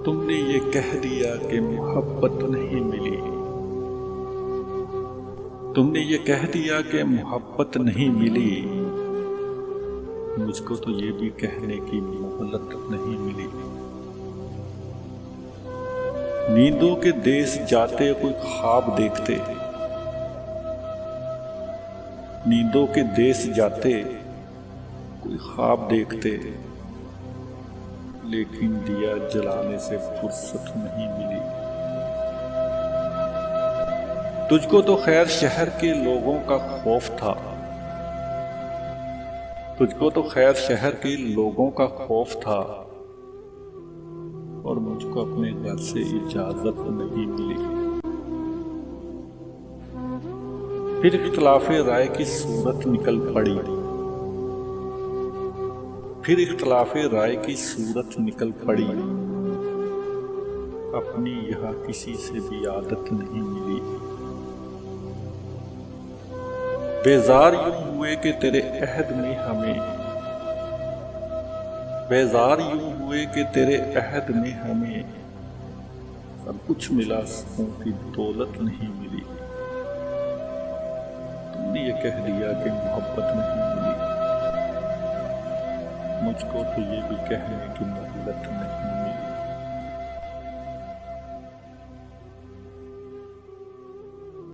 تم نے یہ کہہ دیا کہ محبت نہیں ملی، تم نے یہ کہہ دیا کہ محبت نہیں ملی، مجھ کو تو یہ بھی کہنے کی مہلت نہیں ملی۔ نیندوں کے دیس جاتے کوئی خواب دیکھتے، نیندوں کے دیس جاتے کوئی خواب دیکھتے، لیکن دیا جلانے سے فرصت نہیں ملی۔ تجھ کو تو خیر شہر کے لوگوں کا خوف تھا، تجھ کو تو خیر شہر کے لوگوں کا خوف تھا، اور مجھ کو اپنے گھر سے اجازت نہیں ملی۔ پھر اختلاف رائے کی صورت نکل پڑی، پھر اختلاف رائے کی صورت نکل پڑی، اپنی یہاں کسی سے بھی عادت نہیں ملی۔ بیزار یوں ہوئے کہ تیرے عہد میں ہمیں، بیزار یوں ہوئے کہ تیرے عہد میں ہمیں، سب کچھ ملا سکوں کی دولت نہیں ملی۔ تم نے یہ کہہ دیا کہ محبت نہیں ملی، مجھ کو تو یہ بھی کہنے کی مہلت نہیں ملی۔